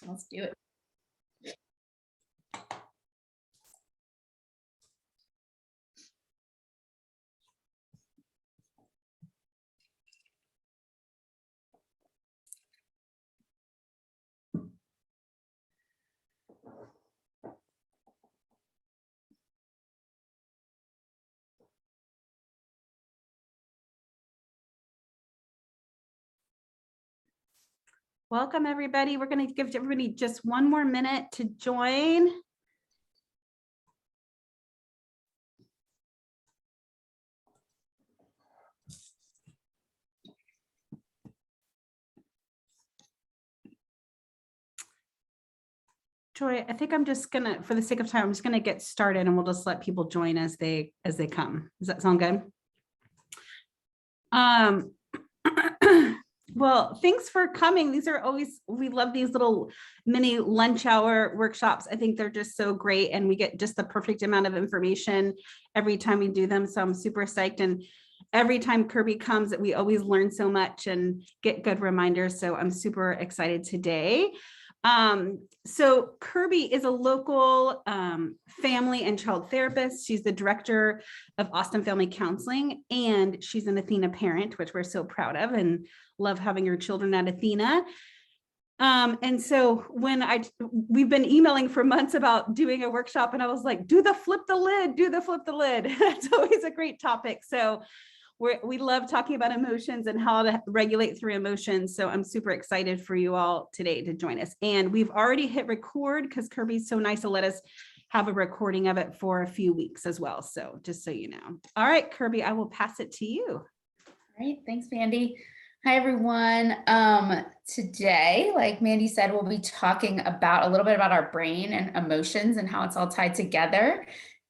Let's do it. Welcome, everybody. We're going to give everybody just one more minute to join. Joy, I think I'm just gonna, for the sake of time, I'm just gonna get started and we'll just let people join as they come. Does that sound good? Well, thanks for coming. These are always, we love these little mini lunch hour workshops. I think they're just so great and we get just the perfect amount of information every time we do them. So I'm super psyched. And every time Kirby comes, we always learn so much and get good reminders. So I'm super excited today. So Kirby is a local family and child therapist. She's the director of Austin Family Counseling, and she's an Athena parent, which we're so proud of and love having your children at Athena. And so when we've been emailing for months about doing a workshop, and I was like, do the flip the lid. That's always a great topic. So we love talking about emotions and how to regulate through emotions. So I'm super excited for you all today to join us. And we've already hit record because Kirby's so nice to let us have a recording of it for a few weeks as well. So just so you know. All right, Kirby, I will pass it to you. All right, thanks, Mandy. Hi, everyone. Today, like Mandy said, we'll be talking about a little bit about our brain and emotions and how it's all tied together.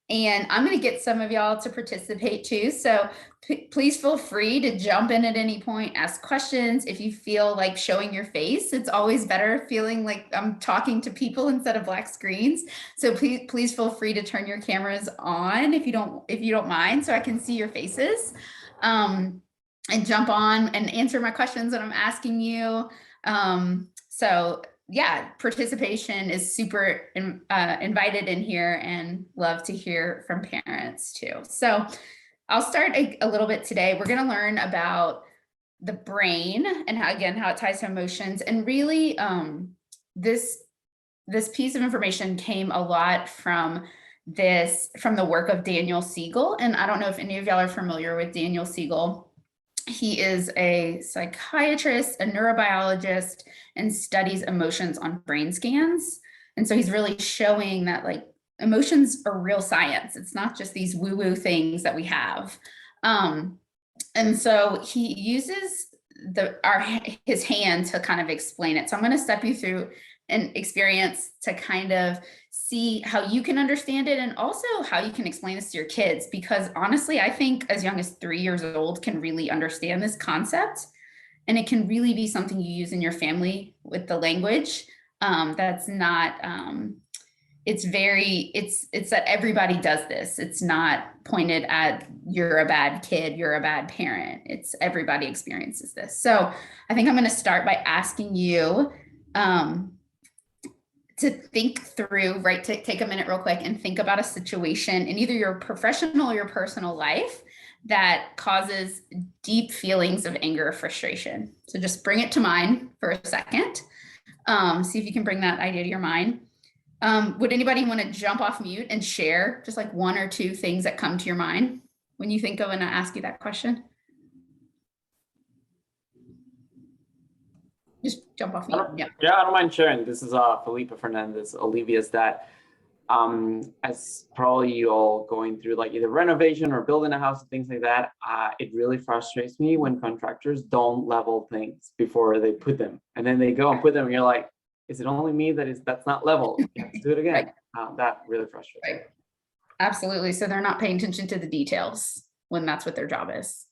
And I'm going to get some of y'all to participate too. So please feel free to jump in at any point, ask questions. If you feel like showing your face, it's always better feeling like I'm talking to people instead of black screens. So please feel free to turn your cameras on if you don't mind, so I can see your faces. And jump on and answer my questions that I'm asking you. So yeah, participation is super invited in here, and love to hear from parents too. So I'll start a little bit today. We're going to learn about the brain and how it ties to emotions. And really, this piece of information came a lot from the work of Daniel Siegel. And I don't know if any of y'all are familiar with Daniel Siegel. He is a psychiatrist, a neurobiologist, and studies emotions on brain scans. And so he's really showing that like emotions are real science. It's not just these woo-woo things that we have. And so he uses his hand to kind of explain it. So I'm going to step you through an experience to kind of see how you can understand it, and also how you can explain this to your kids, because honestly, I think as young as 3 years old can really understand this concept, and it can really be something you use in your family with the language. That's not, it's that everybody does this. It's not pointed at you're a bad kid, you're a bad parent. It's everybody experiences this. So I think I'm going to start by asking you, to think through, right, to take a minute real quick and think about a situation in either your professional or your personal life that causes deep feelings of anger or frustration. So just bring it to mind for a second. See if you can bring that idea to your mind. Would anybody want to jump off mute and share just like one or two things that come to your mind when you think of and I ask you that question? Just jump off mute. Yeah, I don't mind sharing. This is Felipe Fernandez, Olivia's dad. As probably you all going through like either renovation or building a house and things like that, it really frustrates me when contractors don't level things before they put them, and then they go and put them, and you're like, is it only me that's not level? You have to do it again. Right. That really frustrates me. Absolutely. So they're not paying attention to the details when that's what their job is.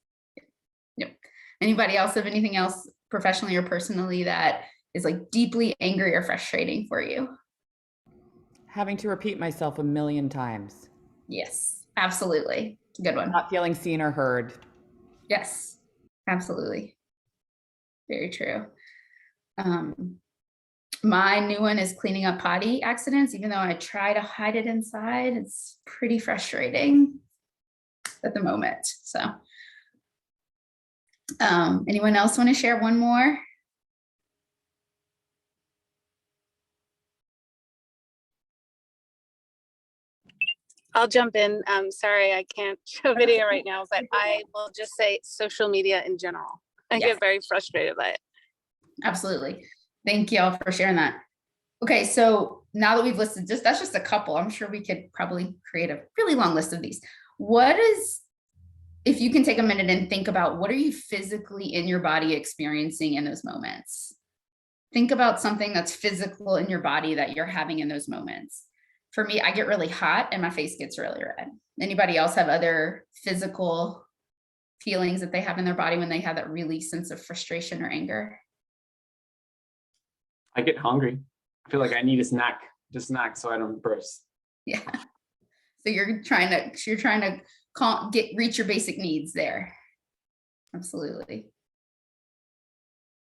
Yep. Anybody else have anything else professionally or personally that is like deeply angry or frustrating for you? Having to repeat myself a million times. Yes, absolutely. Good one. Not feeling seen or heard. Yes, absolutely. Very true. My new one is cleaning up potty accidents. Even though I try to hide it inside, it's pretty frustrating at the moment. So, anyone else want to share one more? I'll jump in. Sorry, I can't show video right now, but I will just say social media in general. I Yeah. get very frustrated by it. Absolutely. Thank you all for sharing that. Okay, so now that we've listed that's just a couple, I'm sure we could probably create a really long list of these. If you can take a minute and think about what are you physically in your body experiencing in those moments? Think about something that's physical in your body that you're having in those moments. For me, I get really hot and my face gets really red. Anybody else have other physical feelings that they have in their body when they have that really sense of frustration or anger? I get hungry. I feel like I need a snack so I don't burst. Yeah. So you're trying to reach your basic needs there. Absolutely.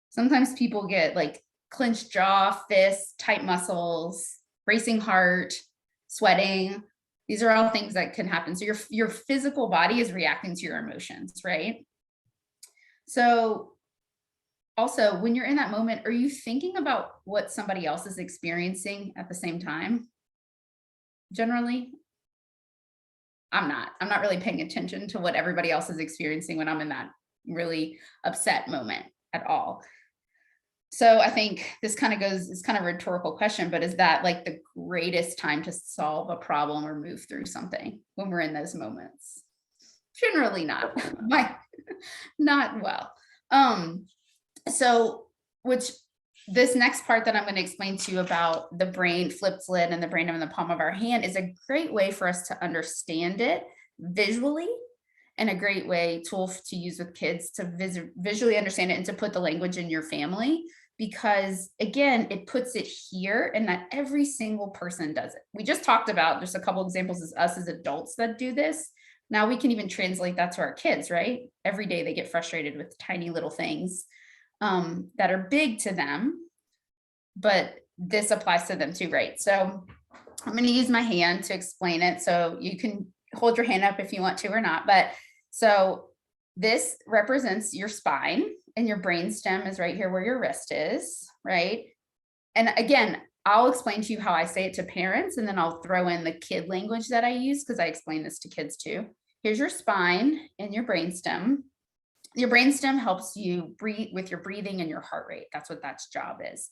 Sometimes people get like clenched jaw, fists, tight muscles, racing heart, sweating. These are all things that can happen. So your physical body is reacting to your emotions, right? So also, when you're in that moment, are you thinking about what somebody else is experiencing at the same time? Generally, I'm not really paying attention to what everybody else is experiencing when I'm in that really upset moment at all. So I think it's kind of a rhetorical question, but is that like the greatest time to solve a problem or move through something when we're in those moments? Generally not. Not well. So this next part that I'm going to explain to you about the brain flipped lid and the brain in the palm of our hand is a great way for us to understand it visually, and a great tool to use with kids to visually understand it and to put the language in your family, because again, it puts it here and that every single person does it. We just talked about just a couple examples as us as adults that do this. Now we can even translate that to our kids, right? Every day they get frustrated with tiny little things that are big to them, but this applies to them too, right? So I'm going to use my hand to explain it. So you can hold your hand up if you want to or not, but so this represents your spine and your brain stem is right here where your wrist is, right? And again, I'll explain to you how I say it to parents, and then I'll throw in the kid language that I use because I explain this to kids too. Here's your spine and your brain stem. Your brain stem helps you breathe with your breathing and your heart rate. That's what that job is.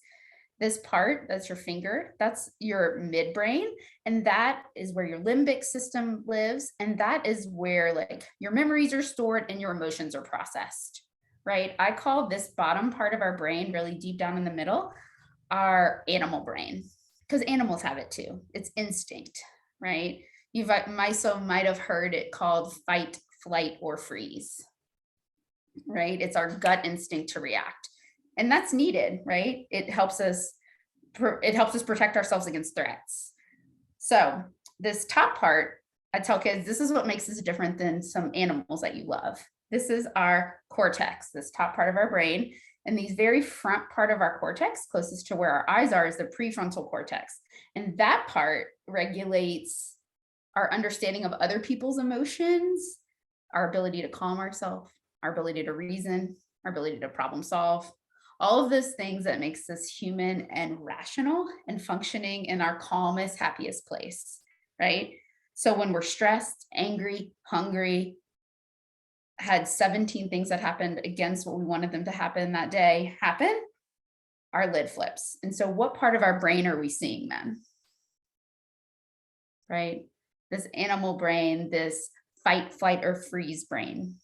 This part, that's your finger, that's your midbrain, and that is where your limbic system lives, and that is where like your memories are stored and your emotions are processed, right? I call this bottom part of our brain, really deep down in the middle, our animal brain, because animals have it too. It's instinct, right? You might have heard it called fight, flight, or freeze, right? It's our gut instinct to react. And that's needed, right? It helps us protect ourselves against threats. So this top part, I tell kids, this is what makes us different than some animals that you love. This is our cortex, this top part of our brain. And these very front part of our cortex, closest to where our eyes are, is the prefrontal cortex. And that part regulates our understanding of other people's emotions, our ability to calm ourselves, our ability to reason, our ability to problem solve, all of those things that makes us human and rational and functioning in our calmest, happiest place, right? So when we're stressed, angry, hungry, had 17 things that happened against what we wanted them to happen that day happen, our lid flips. And so what part of our brain are we seeing then? Right? This animal brain, this fight, flight, or freeze brain.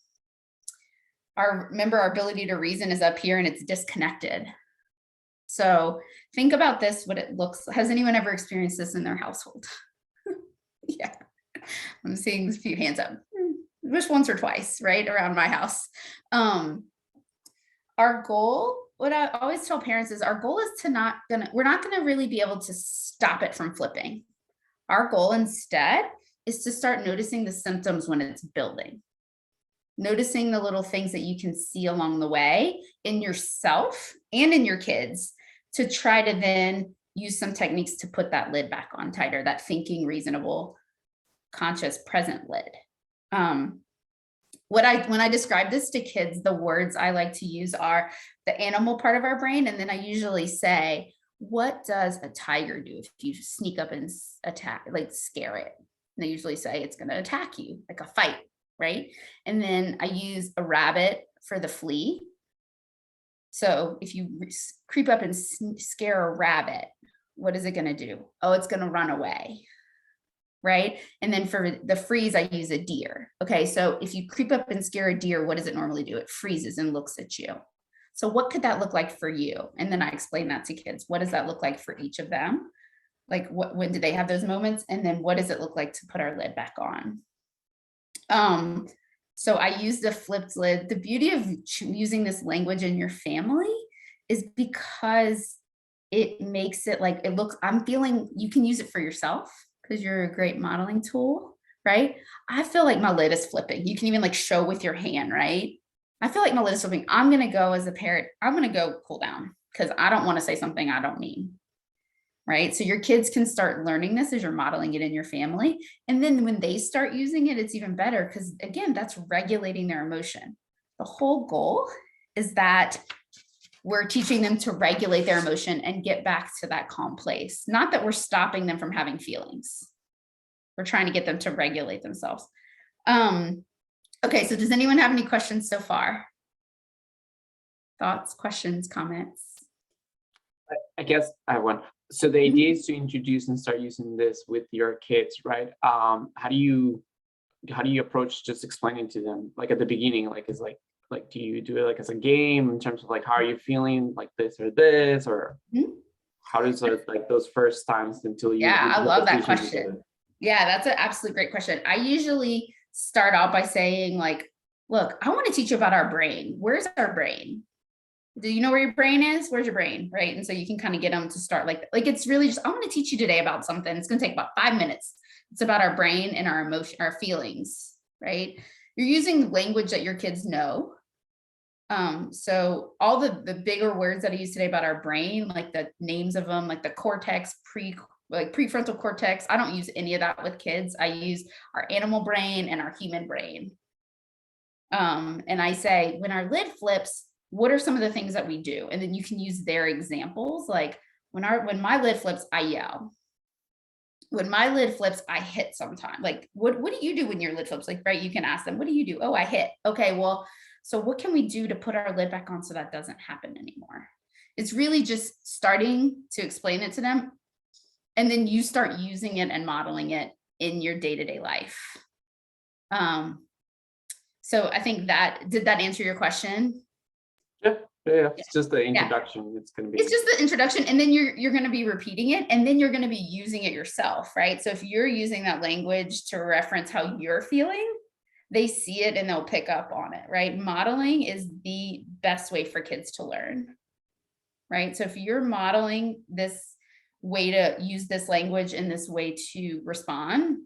Remember, our ability to reason is up here and it's disconnected. So think about this, what it looks like. Has anyone ever experienced this in their household? Yeah, I'm seeing a few hands up. Just once or twice, right, around my house. Our goal, what I always tell parents is our goal is we're not gonna really be able to stop it from flipping. Our goal instead is to start noticing the symptoms when it's building. Noticing the little things that you can see along the way in yourself and in your kids to try to then use some techniques to put that lid back on tighter, that thinking, reasonable, conscious, present lid. When I describe this to kids, the words I like to use are the animal part of our brain. And then I usually say, what does a tiger do if you sneak up and attack, like scare it? And they usually say it's going to attack you, like a fight, right? And then I use a rabbit for the flea. So if you creep up and scare a rabbit, what is it going to do? Oh, it's going to run away. Right. And then for the freeze, I use a deer. Okay. So if you creep up and scare a deer, what does it normally do? It freezes and looks at you. So what could that look like for you? And then I explain that to kids. What does that look like for each of them? Like when do they have those moments? And then what does it look like to put our lid back on? So I use the flipped lid. The beauty of using this language in your family is because it makes it like, it looks, I'm feeling, you can use it for yourself because you're a great modeling tool, right? I feel like my lid is flipping. You can even like show with your hand, right? I feel like my lid is flipping. I'm going to go as a parent, I'm going to go cool down because I don't want to say something I don't mean, right? So your kids can start learning this as you're modeling it in your family. And then when they start using it, it's even better because again, that's regulating their emotion. The whole goal is that we're teaching them to regulate their emotion and get back to that calm place. Not that we're stopping them from having feelings. We're trying to get them to regulate themselves. Okay, so does anyone have any questions so far? Thoughts, questions, comments? I guess I have one. So the idea is to introduce and start using this with your kids, right? How do you approach just explaining to them, like at the beginning, like is like do you do it like as a game in terms of like how are you feeling, like this or this, or how does it like those first times until you? Yeah, I love that question. Yeah, that's an absolute great question. I usually start out by saying like, look, I want to teach you about our brain. Where's our brain? Do you know where your brain is? Where's your brain? Right. And so you can kind of get them to start like it's really just, I want to teach you today about something. It's going to take about 5 minutes. It's about our brain and our emotion, our feelings, right? You're using language that your kids know. So all the bigger words that I use today about our brain, like the names of them, like the cortex, prefrontal cortex, I don't use any of that with kids. I use our animal brain and our human brain. And I say, when our lid flips, what are some of the things that we do? And then you can use their examples. Like when my lid flips, I yell. When my lid flips, I hit sometimes. Like, what do you do when your lid flips? Like, right, you can ask them, what do you do? Oh, I hit. Okay, well, so what can we do to put our lid back on so that doesn't happen anymore? It's really just starting to explain it to them. And then you start using it and modeling it in your day-to-day life. So I think did that answer your question? Yeah. It's just the introduction. It's going to be. It's just the introduction, and then you're going to be repeating it, and then you're going to be using it yourself, right? So if you're using that language to reference how you're feeling, they see it and they'll pick up on it, right? Modeling is the best way for kids to learn, right? So if you're modeling this way to use this language in this way to respond,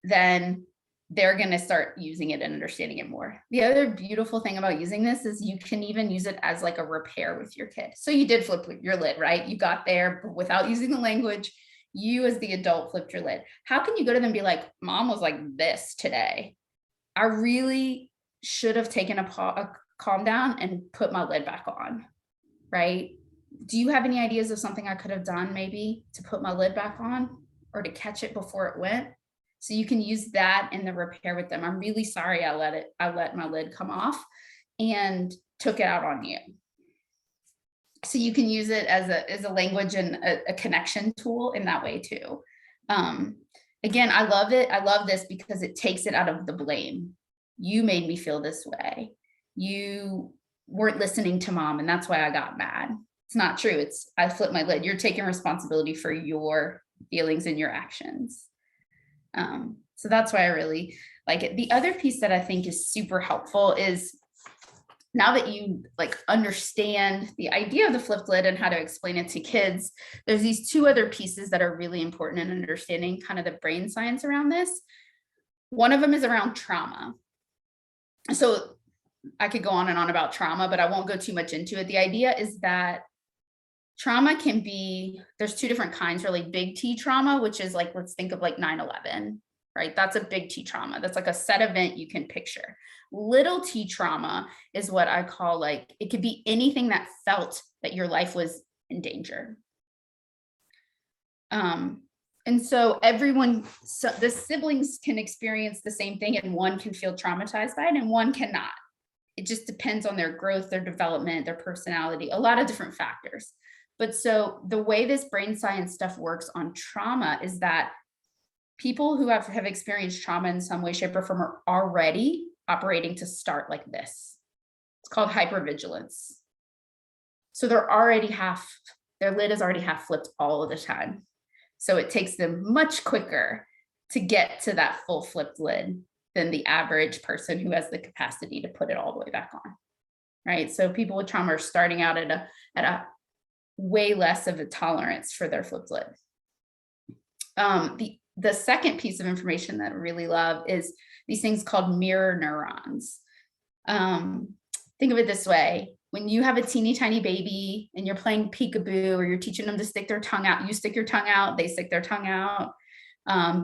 then they're going to start using it and understanding it more. The other beautiful thing about using this is you can even use it as like a repair with your kid. So you did flip your lid, right? You got there without using the language. You as the adult flipped your lid. How can you go to them and be like, mom was like this today. I really should have taken a calm down and put my lid back on, right? Do you have any ideas of something I could have done maybe to put my lid back on or to catch it before it went? So you can use that in the repair with them. I'm really sorry I let my lid come off and took it out on you. So you can use it as a language and a connection tool in that way too. Again, I love it. I love this because it takes it out of the blame. You made me feel this way. You weren't listening to mom, and that's why I got mad. It's not true. It's I flipped my lid. You're taking responsibility for your feelings and your actions. So that's why I really like it. The other piece that I think is super helpful is now that you like understand the idea of the flipped lid and how to explain it to kids, there's these two other pieces that are really important in understanding kind of the brain science around this. One of them is around trauma. So I could go on and on about trauma, but I won't go too much into it. The idea is that trauma can be, there's two different kinds, really. Big T trauma, which is like, let's think of like 9/11, right? That's a big T trauma. That's like a set event you can picture. Little T trauma is what I call like, it could be anything that felt that your life was in danger. And so everyone, so the siblings can experience the same thing, and one can feel traumatized by it and one cannot. It just depends on their growth, their development, their personality, a lot of different factors. But so the way this brain science stuff works on trauma is that people who have experienced trauma in some way, shape, or form are already operating to start like this. It's called hypervigilance. So they're already their lid is already half flipped all of the time. So it takes them much quicker to get to that full flipped lid than the average person who has the capacity to put it all the way back on, right? So people with trauma are starting out at a way less of a tolerance for their flipped lid. The second piece of information that I really love is these things called mirror neurons. Think of it this way. When you have a teeny tiny baby and you're playing peekaboo, or you're teaching them to stick their tongue out, you stick your tongue out, they stick their tongue out.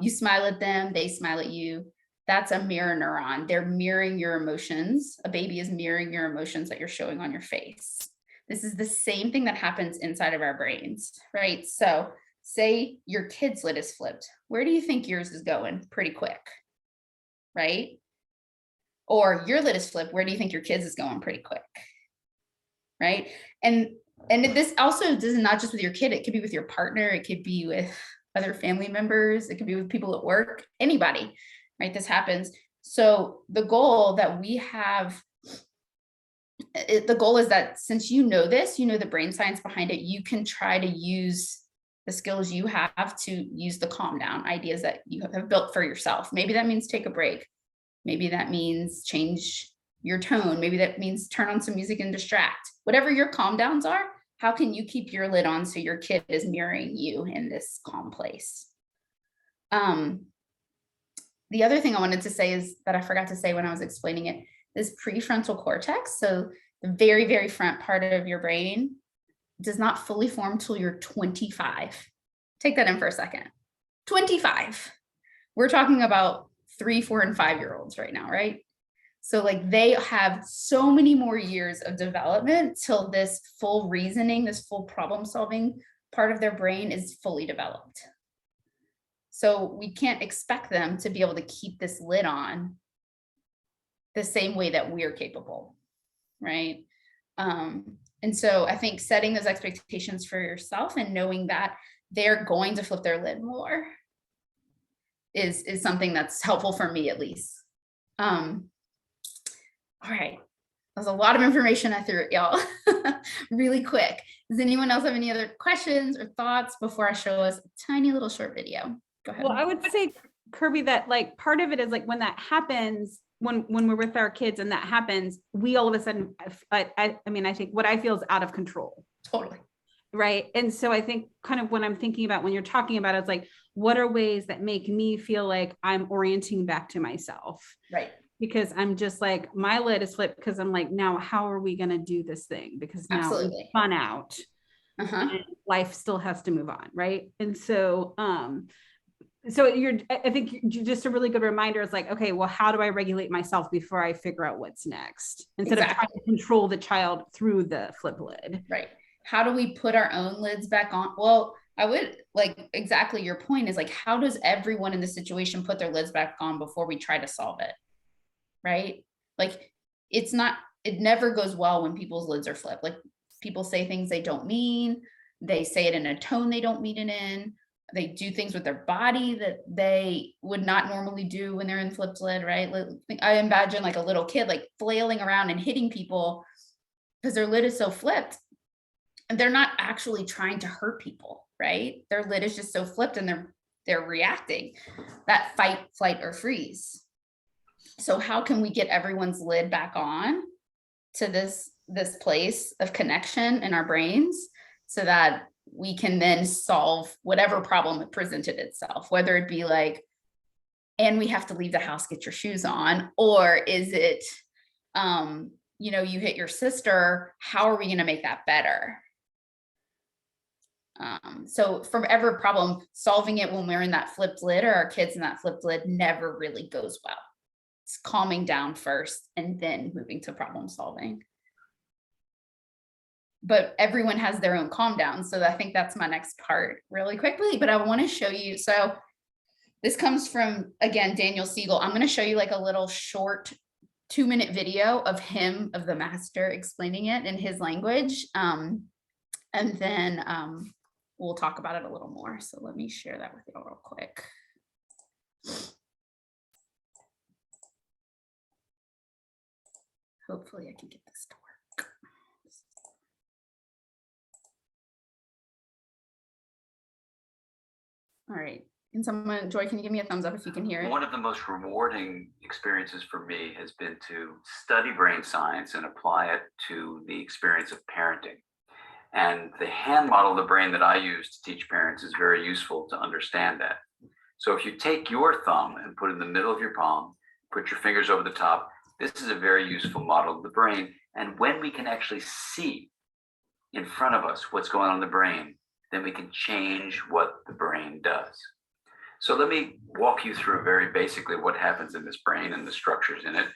You smile at them, they smile at you. That's a mirror neuron. They're mirroring your emotions. A baby is mirroring your emotions that you're showing on your face. This is the same thing that happens inside of our brains, right? So say your kid's lid is flipped. Where do you think yours is going? Pretty quick, right? Or your lid is flipped. Where do you think your kid's is going? Pretty quick, right? And this also does not just with your kid. It could be with your partner. It could be with other family members. It could be with people at work, anybody, right? This happens. So the goal that we have, the goal is that since you know this, you know the brain science behind it, you can try to use the skills you have to use the calm down ideas that you have built for yourself. Maybe that means take a break. Maybe that means change your tone. Maybe that means turn on some music and distract. Whatever your calm downs are, how can you keep your lid on so your kid is mirroring you in this calm place? The other thing I wanted to say is that I forgot to say when I was explaining it, this prefrontal cortex, so the very, very front part of your brain, does not fully form till you're 25. Take that in for a second. 25. We're talking about 3, 4, and 5-year-olds right now, right? So like they have so many more years of development till this full reasoning, this full problem solving part of their brain is fully developed. So we can't expect them to be able to keep this lid on the same way that we're capable, right? And so I think setting those expectations for yourself and knowing that they're going to flip their lid more is something that's helpful for me, at least. All right, that was a lot of information I threw at y'all really quick. Does anyone else have any other questions or thoughts before I show us a tiny little short video? Go ahead. Well, I would say, Kirby, that like part of it is like when that happens, when we're with our kids and that happens, we all of a sudden, I mean, I think what I feel is out of control. Totally. Right. And so I think kind of when I'm thinking about when you're talking about it, it's like, what are ways that make me feel like I'm orienting back to myself? Right. Because I'm just like, my lid is flipped because I'm like, now how are we going to do this thing? Because now Absolutely. it's fun out. And life still has to move on. Right. And so, I think just a really good reminder is like, okay, well, how do I regulate myself before I figure out what's next? Instead of trying to control the child through the flip lid. Right. How do we put our own lids back on? Well, I would like exactly your point is like, how does everyone in the situation put their lids back on before we try to solve it? Right. Like it never goes well when people's lids are flipped. Like people say things they don't mean. They say it in a tone they don't mean it in. They do things with their body that they would not normally do when they're in flipped lid, right? I imagine like a little kid like flailing around and hitting people because their lid is so flipped. And they're not actually trying to hurt people, right? Their lid is just so flipped and they're reacting. That fight, flight, or freeze. So how can we get everyone's lid back on to this place of connection in our brains so that we can then solve whatever problem it presented itself, whether it be like, and we have to leave the house, get your shoes on, or is it, you hit your sister, how are we going to make that better? So from every problem, solving it when we're in that flipped lid or our kids in that flipped lid never really goes well. It's calming down first and then moving to problem solving. But everyone has their own calm down. So I think that's my next part really quickly, but I want to show you. So this comes from, again, Daniel Siegel. I'm going to show you like a little short 2-minute video of him, of the master, explaining it in his language. And then we'll talk about it a little more. So let me share that with you real quick. Hopefully I can get this to work. All right. Can someone, Joy, can you give me a thumbs up if you can hear it? One of the most rewarding experiences for me has been to study brain science and apply it to the experience of parenting. And the hand model of the brain that I use to teach parents is very useful to understand that. So if you take your thumb and put it in the middle of your palm, put your fingers over the top, this is a very useful model of the brain. And when we can actually see in front of us what's going on in the brain, then we can change what the brain does. So let me walk you through very basically what happens in this brain and the structures in it.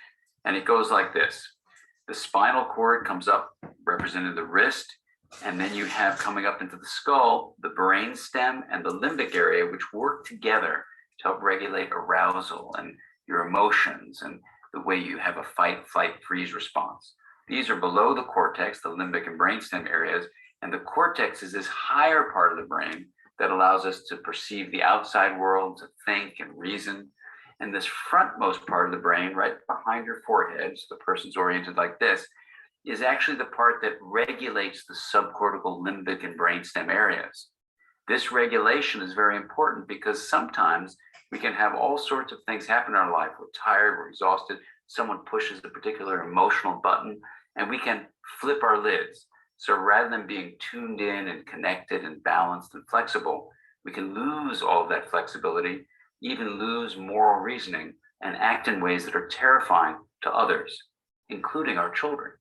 And it goes like this. The spinal cord comes up, representing the wrist, and then you have coming up into the skull, the brain stem and the limbic area, which work together to help regulate arousal and your emotions and the way you have a fight, flight, freeze response. These are below the cortex, the limbic and brainstem areas, and the cortex is this higher part of the brain that allows us to perceive the outside world, to think and reason. And this frontmost part of the brain, right behind your forehead, so the person's oriented like this, is actually the part that regulates the subcortical, limbic, and brainstem areas. This regulation is very important because sometimes we can have all sorts of things happen in our life. We're tired, we're exhausted, someone pushes a particular emotional button, and we can flip our lids. So rather than being tuned in and connected and balanced and flexible, we can lose all of that flexibility, even lose moral reasoning, and act in ways that are terrifying to others, including our children.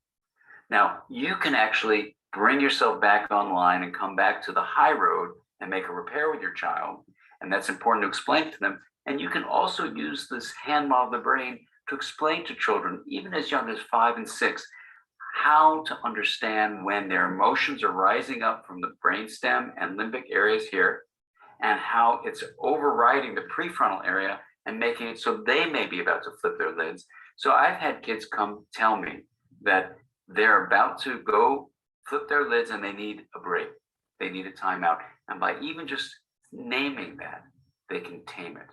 Now, you can actually bring yourself back online and come back to the high road and make a repair with your child. And that's important to explain to them. And you can also use this hand model of the brain to explain to children, even as young as 5 and 6, how to understand when their emotions are rising up from the brainstem and limbic areas here, and how it's overriding the prefrontal area and making it so they may be about to flip their lids. So I've had kids come tell me that they're about to go flip their lids and they need a break. They need a timeout. And by even just naming that, they can tame it.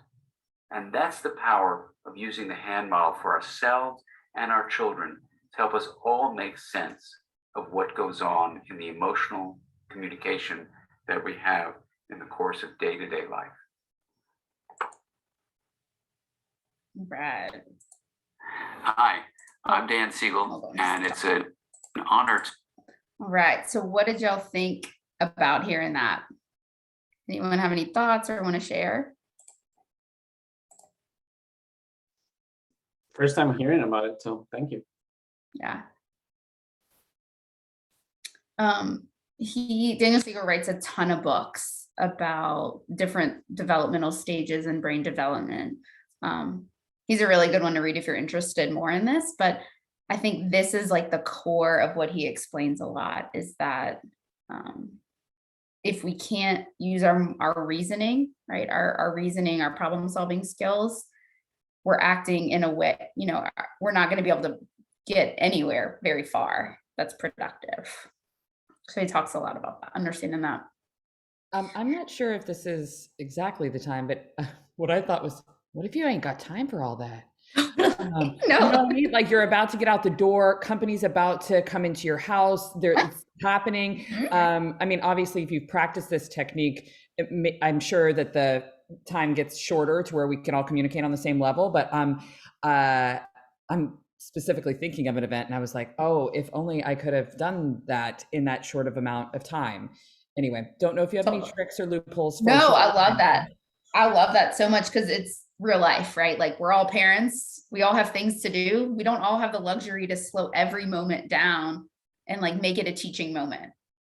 And that's the power of using the hand model for ourselves and our children to help us all make sense of what goes on in the emotional communication that we have in the course of day-to-day life. Brad. Hi, I'm Dan Siegel, and it's an honor to. All right. So what did y'all think about hearing that? Anyone have any thoughts or want to share? First time hearing about it, so thank you. Yeah. Daniel Siegel writes a ton of books about different developmental stages and brain development. He's a really good one to read if you're interested more in this, but I think this is like the core of what he explains a lot, is that if we can't use our reasoning, right, our reasoning, our problem solving skills, we're acting in a way, we're not going to be able to get anywhere very far that's productive. So he talks a lot about that, understanding that. I'm not sure if this is exactly the time, but what I thought was, what if you ain't got time for all that? No. You know what I mean? Like, you're about to get out the door, company's about to come into your house, it's happening. I mean, obviously, if you've practiced this technique, I'm sure that the time gets shorter to where we can all communicate on the same level. But I'm specifically thinking of an event, and I was like, oh, if only I could have done that in that short of amount of time. Anyway, don't know if you have any tricks or loopholes. No, I love that. I love that so much because it's real life, right? Like, we're all parents. We all have things to do. We don't all have the luxury to slow every moment down and like make it a teaching moment.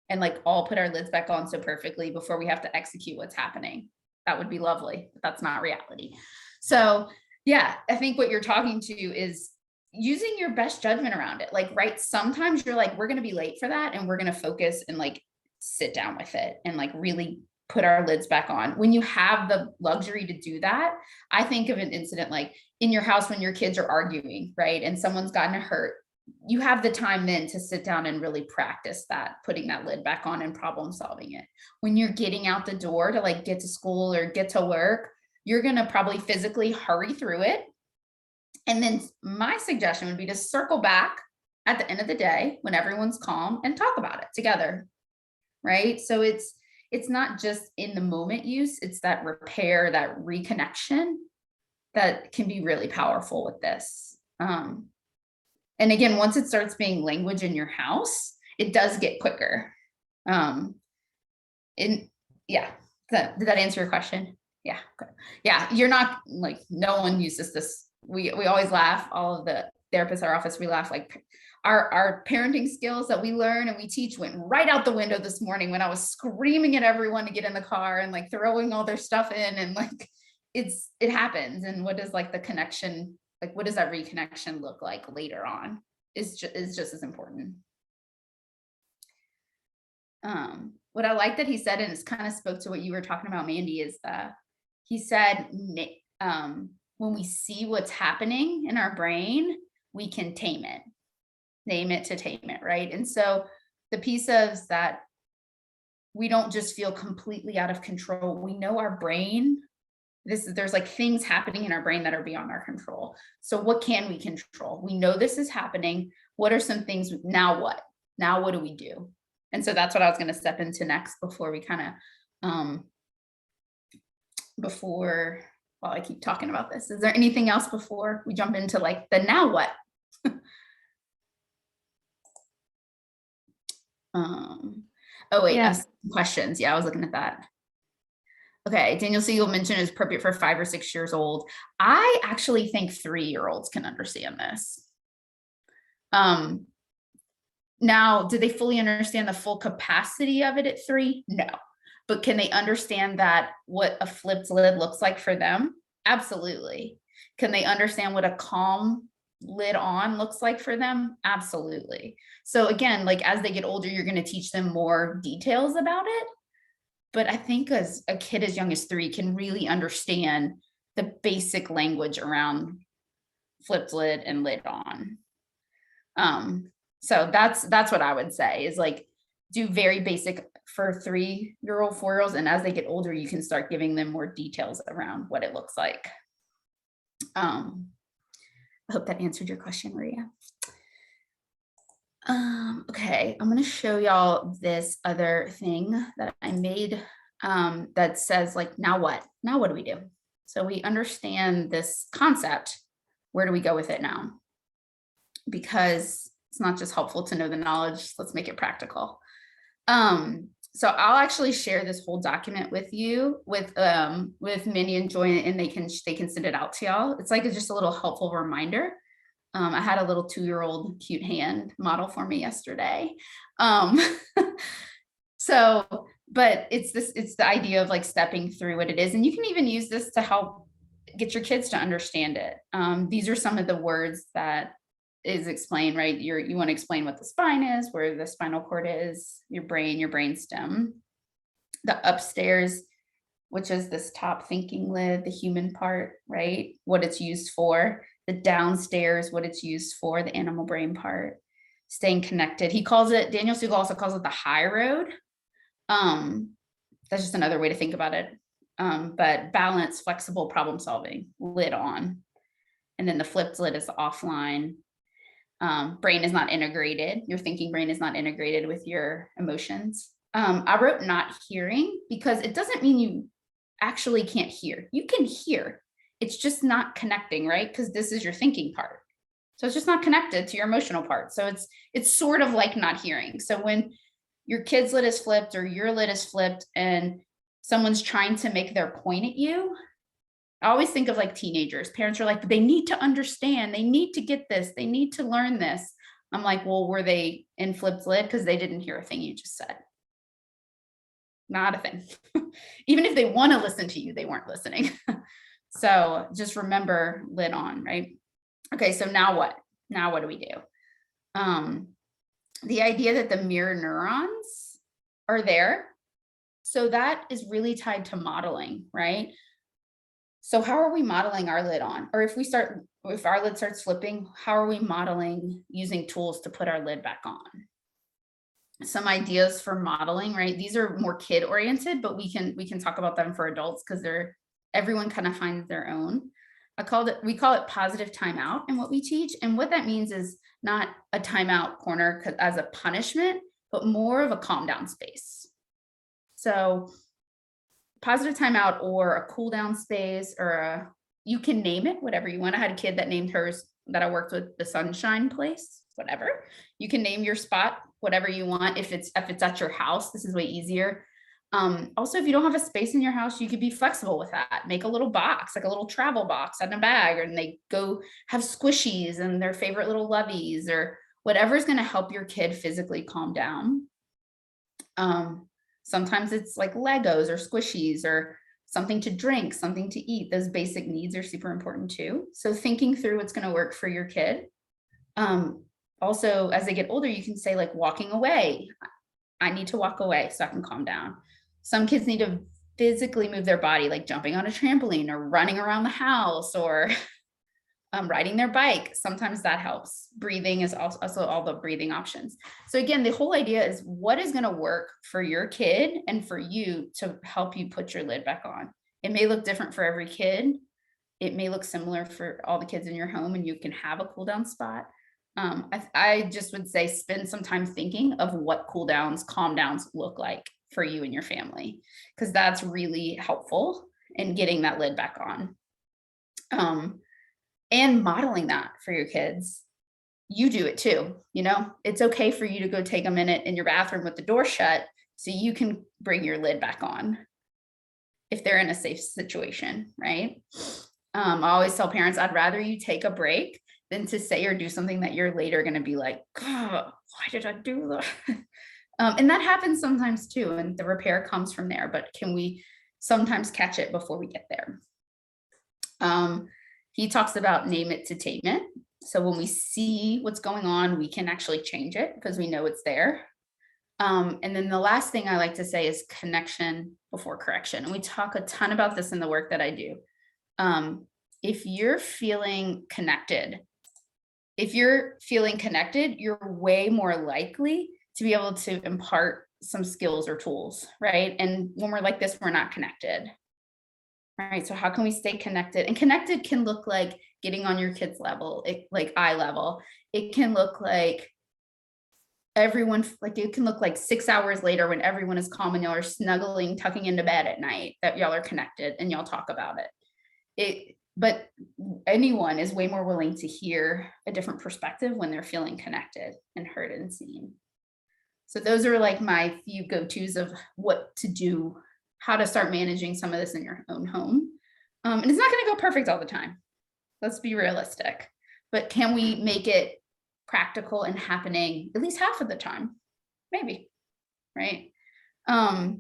and like all put our lids back on so perfectly before we have to execute what's happening. That would be lovely, but that's not reality. So yeah, I think what you're talking to is using your best judgment around it. Like, right, sometimes you're like, we're going to be late for that, and we're going to focus and like sit down with it and like really put our lids back on. When you have the luxury to do that, I think of an incident like in your house when your kids are arguing, right? And someone's gotten hurt. You have the time then to sit down and really practice that, putting that lid back on and problem solving it. When you're getting out the door to like get to school or get to work, you're going to probably physically hurry through it. And then my suggestion would be to circle back at the end of the day when everyone's calm and talk about it together, right? So it's not just in the moment use, it's that repair, that reconnection that can be really powerful with this. And again, once it starts being language in your house, it does get quicker. And yeah, did that answer your question? Yeah. Okay. Yeah. You're not like, no one uses this. We always laugh. All of the therapists in our office, we laugh like our parenting skills that we learn and we teach went right out the window this morning when I was screaming at everyone to get in the car and like throwing all their stuff in, and like, it happens. And what is like the connection, like what does that reconnection look like later on is just as important. What I like that he said, and it's kind of spoke to what you were talking about, Mandy, is that he said, when we see what's happening in our brain, we can tame it, name it to tame it, right? And so the piece of that, we don't just feel completely out of control. We know our brain, there's like things happening in our brain that are beyond our control. So what can we control? We know this is happening. What are some things? Now what? Now what do we do? And so that's what I was going to step into next before we kind of, while I keep talking about this. Is there anything else before we jump into like the now what? Oh wait, Yeah. questions. Yeah, I was looking at that. Okay, Daniel Siegel mentioned is appropriate for 5 or 6 years old. I actually think 3-year-olds can understand this. Now, do they fully understand the full capacity of it at 3? No. But can they understand that what a flipped lid looks like for them? Absolutely. Can they understand what a calm lid on looks like for them? Absolutely. So again, like as they get older, you're going to teach them more details about it. But I think as a kid as young as 3 can really understand the basic language around flipped lid and lid on. So that's what I would say is like do very basic for 3-year-old, 4-year-olds, and as they get older, you can start giving them more details around what it looks like. I hope that answered your question, Maria. Okay, I'm going to show y'all this other thing that I made that says like, now what? Now what do we do? So we understand this concept. Where do we go with it now? Because it's not just helpful to know the knowledge. Let's make it practical. So I'll actually share this whole document with you with Minnie and Joy, and they can send it out to y'all. It's like just a little helpful reminder. I had a little 2-year-old cute hand model for me yesterday. So, but it's the idea of like stepping through what it is. And you can even use this to help get your kids to understand it. These are some of the words that is explained, right? You want to explain what the spine is, where the spinal cord is, your brain stem, the upstairs, which is this top thinking lid, the human part, right? What it's used for, the downstairs, what it's used for, the animal brain part, staying connected. Daniel Siegel also calls it the high road. That's just another way to think about it. But balance, flexible problem solving, lid on. And then the flipped lid is the offline. Brain is not integrated. Your thinking brain is not integrated with your emotions. I wrote not hearing because it doesn't mean you actually can't hear. You can hear. It's just not connecting, right? Because this is your thinking part. So it's just not connected to your emotional part. So it's sort of like not hearing. So when your kid's lid is flipped or your lid is flipped and someone's trying to make their point at you, I always think of like teenagers. Parents are like, they need to understand. They need to get this. They need to learn this. I'm like, well, were they in flipped lid? Because they didn't hear a thing you just said. not a thing. Even if they want to listen to you, they weren't listening. So just remember, lid on, right? Okay, so now what? Now what do we do? The idea that the mirror neurons are there. So that is really tied to modeling, right? So how are we modeling our lid on? Or if our lid starts flipping, how are we modeling using tools to put our lid back on? Some ideas for modeling, right? These are more kid oriented, but we can talk about them for adults because everyone kind of finds their own. We call it positive timeout in what we teach. And what that means is not a timeout corner as a punishment, but more of a calm down space. So positive timeout or a cool down space, or you can name it whatever you want. I had a kid that named hers that I worked with the sunshine place, whatever. You can name your spot whatever you want. If it's at your house, this is way easier. Also, if you don't have a space in your house, you could be flexible with that. Make a little box, like a little travel box in a bag, and they go have squishies and their favorite little loveys or whatever is going to help your kid physically calm down. Sometimes it's like Legos or squishies or something to drink, something to eat. Those basic needs are super important too. So thinking through what's going to work for your kid. Also, as they get older, you can say like walking away. I need to walk away so I can calm down. Some kids need to physically move their body, like jumping on a trampoline or running around the house or riding their bike. Sometimes that helps. Breathing is also all the breathing options. So again, the whole idea is what is going to work for your kid and for you to help you put your lid back on. It may look different for every kid. It may look similar for all the kids in your home, and you can have a cool down spot. I just would say spend some time thinking of what cool downs, calm downs look like for you and your family, because that's really helpful in getting that lid back on. And modeling that for your kids. You do it too. It's okay for you to go take a minute in your bathroom with the door shut so you can bring your lid back on if they're in a safe situation, right? I always tell parents, I'd rather you take a break than to say or do something that you're later going to be like, why did I do that? And that happens sometimes too. And the repair comes from there, but can we sometimes catch it before we get there? He talks about name it to tame it. So when we see what's going on, we can actually change it because we know it's there. And then the last thing I like to say is connection before correction. And we talk a ton about this in the work that I do. If you're feeling connected, you're way more likely to be able to impart some skills or tools, right? And when we're like this, we're not connected. All right, so how can we stay connected? And connected can look like getting on your kid's level, like eye level. It can look like it can look like 6 hours later when everyone is calm and y'all are snuggling, tucking into bed at night, that y'all are connected and y'all talk about it. But anyone is way more willing to hear a different perspective when they're feeling connected and heard and seen. So those are like my few go-tos of what to do, how to start managing some of this in your own home. And it's not going to go perfect all the time. Let's be realistic. But can we make it practical and happening at least half of the time? Maybe, right? All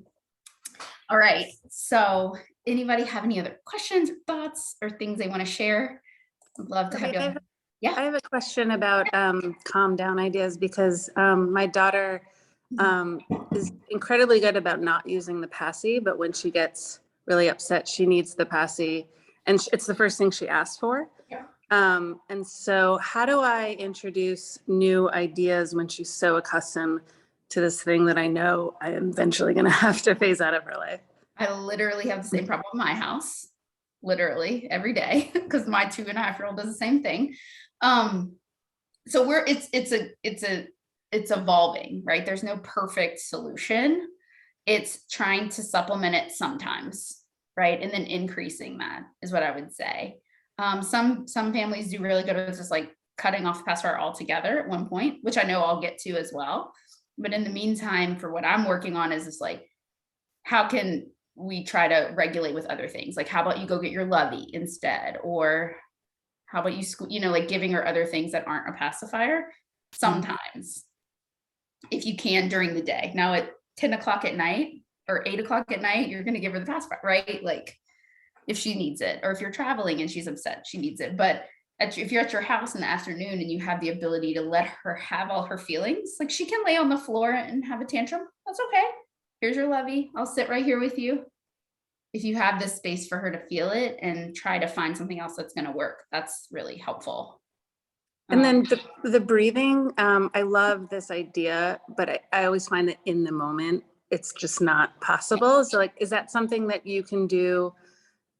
right. So anybody have any other questions or thoughts or things they want to share? I'd love to have you. Yeah. I have a question about calm down ideas because my daughter is incredibly good about not using the passy, but when she gets really upset, she needs the passy, and it's the first thing she asks for. Yeah. And so how do I introduce new ideas when she's so accustomed to this thing that I know I am eventually going to have to phase out of her life? I literally have the same problem in my house, literally every day, because my 2.5-year-old does the same thing. So it's evolving, right? There's no perfect solution. It's trying to supplement it sometimes, right? And then increasing that is what I would say. Some families do really good with just like cutting off the pacifier altogether at one point, which I know I'll get to as well. But in the meantime, for what I'm working on is just like, how can we try to regulate with other things? Like, how about you go get your lovey instead? Or how about you, like giving her other things that aren't a pacifier sometimes, if you can during the day. Now at 10 o'clock at night, or 8 o'clock at night, you're going to give her the pacifier, right? Like if she needs it, or if you're traveling and she's upset, she needs it. But if you're at your house in the afternoon and you have the ability to let her have all her feelings, like she can lay on the floor and have a tantrum. That's okay. Here's your lovey. I'll sit right here with you. If you have this space for her to feel it and try to find something else that's going to work, that's really helpful. And then the breathing, I love this idea, but I always find that in the moment, it's just not possible. So like, is that something that you can do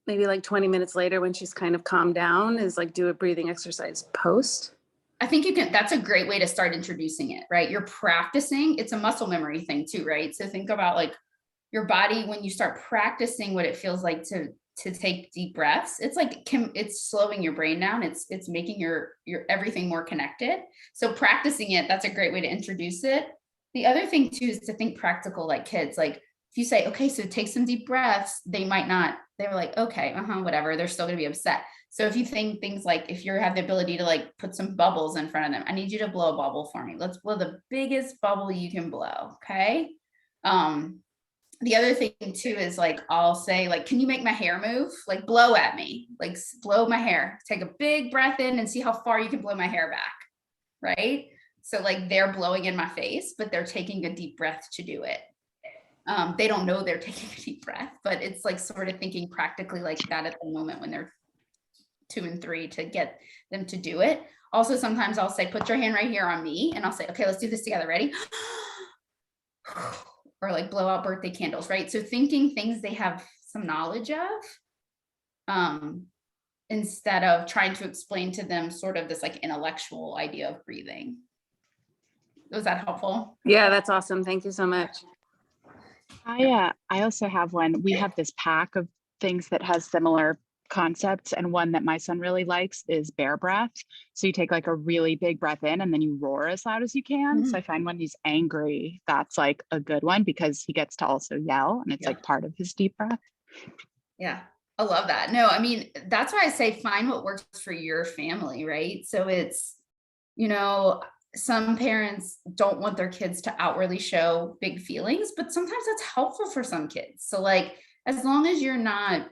maybe like 20 minutes later when she's kind of calmed down, is like do a breathing exercise post? I think you can, that's a great way to start introducing it, right? You're practicing, it's a muscle memory thing too, right? So think about like your body, when you start practicing what it feels like to take deep breaths, it's like, it's slowing your brain down. It's making your everything more connected. So practicing it, that's a great way to introduce it. The other thing too, is to think practical like kids. Like if you say, okay, so take some deep breaths, they might not, they were like, okay, whatever. They're still gonna be upset. So if you think things like, if you have the ability to like put some bubbles in front of them, I need you to blow a bubble for me. Let's blow the biggest bubble you can blow. Okay. The other thing too is like, I'll say like, can you make my hair move? Like blow at me, like blow my hair, take a big breath in and see how far you can blow my hair back. Right. So like they're blowing in my face, but they're taking a deep breath to do it. They don't know they're taking a deep breath, but it's like sort of thinking practically like that at the moment when they're 2 and 3 to get them to do it. Also, sometimes I'll say, put your hand right here on me. And I'll say, okay, let's do this together. Ready? Or like blow out birthday candles, right? So thinking things they have some knowledge of, instead of trying to explain to them sort of this like intellectual idea of breathing. Was that helpful? Yeah, that's awesome. Thank you so much. I also have one. We have this pack of things that has similar concepts, and one that my son really likes is bear breath. So you take like a really big breath in and then you roar as loud as you can. So I find when he's angry, that's like a good one because he gets to also yell, and it's like part of his deep breath. Yeah, I love that. No, I mean, that's why I say find what works for your family, right? So it's, you know, some parents don't want their kids to outwardly show big feelings, but sometimes that's helpful for some kids. So like, as long as you're not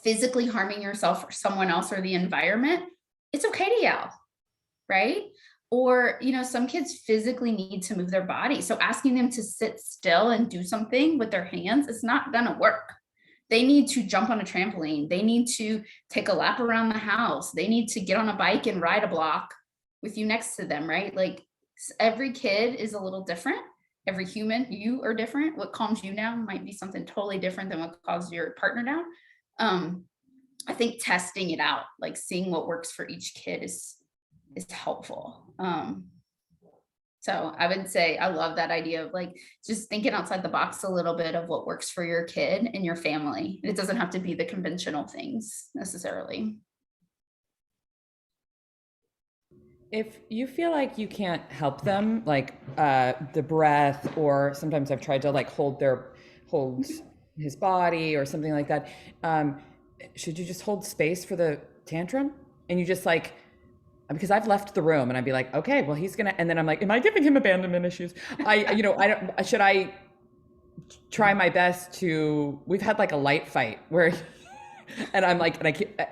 physically harming yourself or someone else or the environment, it's okay to yell, right? Or, you know, some kids physically need to move their body. So asking them to sit still and do something with their hands, it's not gonna work. They need to jump on a trampoline. They need to take a lap around the house. They need to get on a bike and ride a block with you next to them, right? Like every kid is a little different. Every human, you are different. What calms you down might be something totally different than what calms your partner down. I think testing it out, like seeing what works for each kid is helpful. So I would say I love that idea of like just thinking outside the box a little bit of what works for your kid and your family. It doesn't have to be the conventional things necessarily. If you feel like you can't help them, like the breath, or sometimes I've tried to like hold his body or something like that, should you just hold space for the tantrum? And you just like, because I've left the room and I'd be like, okay, well he's gonna, and then I'm like, am I giving him abandonment issues? Should I try my best to, we've had like a light fight where and I'm like,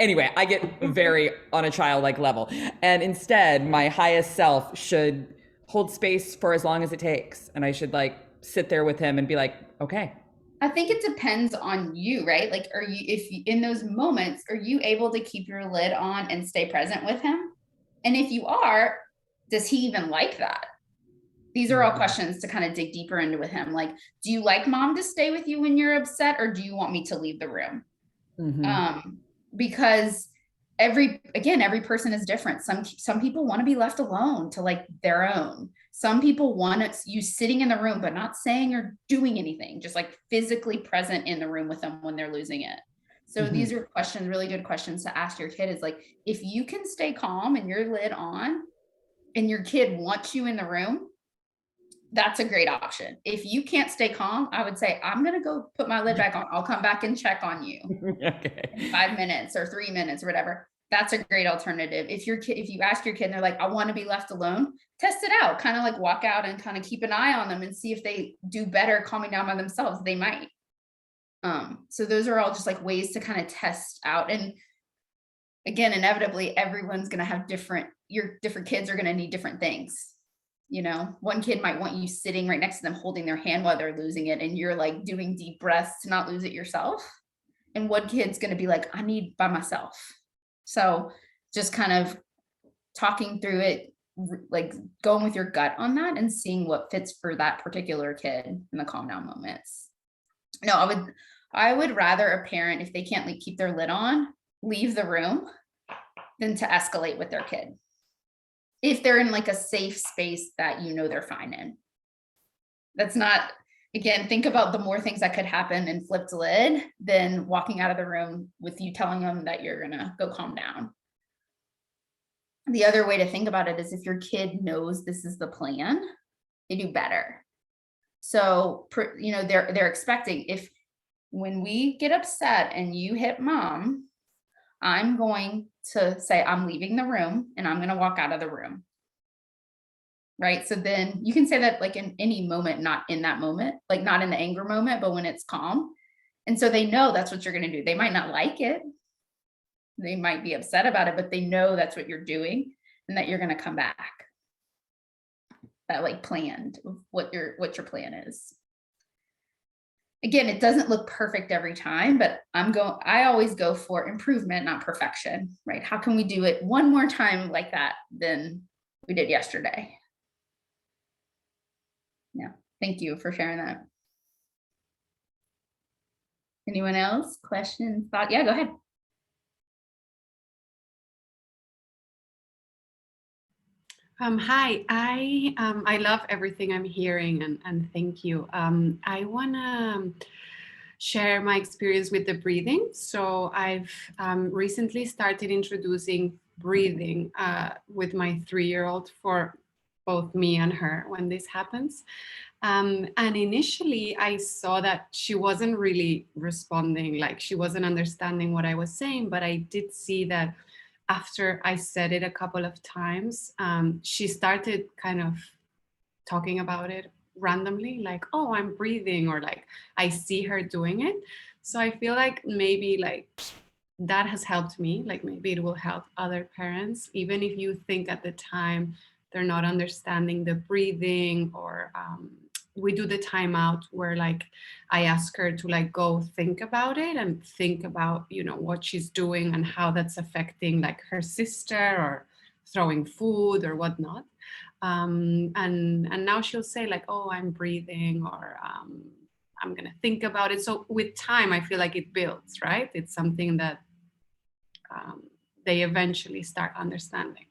anyway, I get very on a childlike level. And instead, my highest self should hold space for as long as it takes. And I should like sit there with him and be like, okay. I think it depends on you, right? Like, in those moments, are you able to keep your lid on and stay present with him? And if you are, does he even like that? These are all questions to kind of dig deeper into with him. Like, do you like mom to stay with you when you're upset, or do you want me to leave the room? Because every person is different. Some people want to be left alone to like their own. Some people want you sitting in the room, but not saying or doing anything, just like physically present in the room with them when they're losing it. So these are questions, really good questions to ask your kid is like, if you can stay calm and your lid on and your kid wants you in the room, that's a great option. If you can't stay calm, I would say, I'm going to go put my lid back on. I'll come back and check on you in 5 minutes or 3 minutes or whatever. that's a great alternative. If you ask your kid and they're like, I want to be left alone, test it out, kind of like walk out and kind of keep an eye on them and see if they do better calming down by themselves. They might. So those are all just like ways to kind of test out. And again, inevitably, everyone's going to have different kids are going to need different things. You know, one kid might want you sitting right next to them, holding their hand while they're losing it. And you're like doing deep breaths to not lose it yourself. And one kid's going to be like, I need by myself. So just kind of talking through it, like going with your gut on that and seeing what fits for that particular kid in the calm down moments. No, I would rather a parent, if they can't keep their lid on, leave the room than to escalate with their kid. If they're in like a safe space that you know they're fine in. That's not, again, think about the more things that could happen in flipped lid than walking out of the room with you telling them that you're gonna go calm down. The other way to think about it is if your kid knows this is the plan, they do better. So, you know, they're expecting, if when we get upset and you hit mom, I'm going to say, I'm leaving the room and I'm going to walk out of the room. Right. So then you can say that like in any moment, not in that moment, like not in the anger moment, but when it's calm. And so they know that's what you're going to do. They might not like it. They might be upset about it, but they know that's what you're doing and that you're going to come back. That like planned what your plan is. Again, it doesn't look perfect every time, but I always go for improvement, not perfection, right? How can we do it one more time like that than we did yesterday? Yeah, thank you for sharing that. Anyone else? Questions, thought? Yeah, go ahead. Hi, I love everything I'm hearing and thank you. I wanna share my experience with the breathing. So I've recently started introducing breathing with my 3-year-old for both me and her when this happens. And initially I saw that she wasn't really responding, like she wasn't understanding what I was saying, but I did see that after I said it a couple of times, she started kind of talking about it randomly, like, oh, I'm breathing, or like I see her doing it. So I feel like maybe like that has helped me, like maybe it will help other parents, even if you think at the time they're not understanding the breathing, or we do the timeout where like I ask her to like go think about it and think about, you know, what she's doing and how that's affecting like her sister or throwing food or whatnot. And now she'll say like, oh, I'm breathing, or I'm gonna think about it. So with time, I feel like it builds, right? It's something that they eventually start understanding.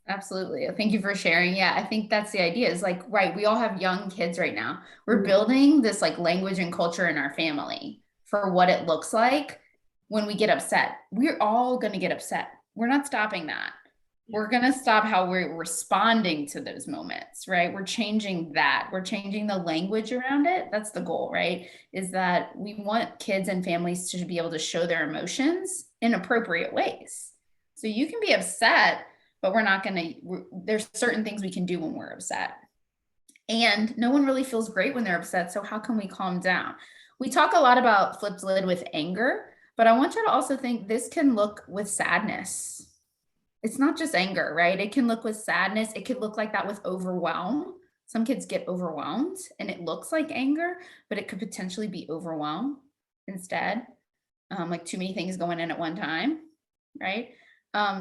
Absolutely. Thank you for sharing. Yeah, I think that's the idea, is like, right, we all have young kids right now. We're building this like language and culture in our family for what it looks like when we get upset. We're all going to get upset. We're not stopping that. We're going to stop how we're responding to those moments, right? We're changing that. We're changing the language around it. That's the goal, right? Is that we want kids and families to be able to show their emotions in appropriate ways. So you can be upset, but we're not going to, there's certain things we can do when we're upset. And no one really feels great when they're upset. So how can we calm down? We talk a lot about flipped lid with anger, but I want you to also think this can look with sadness. It's not just anger, right? It can look with sadness. It could look like that with overwhelm. Some kids get overwhelmed and it looks like anger, but it could potentially be overwhelm instead. Like too many things going in at one time, right?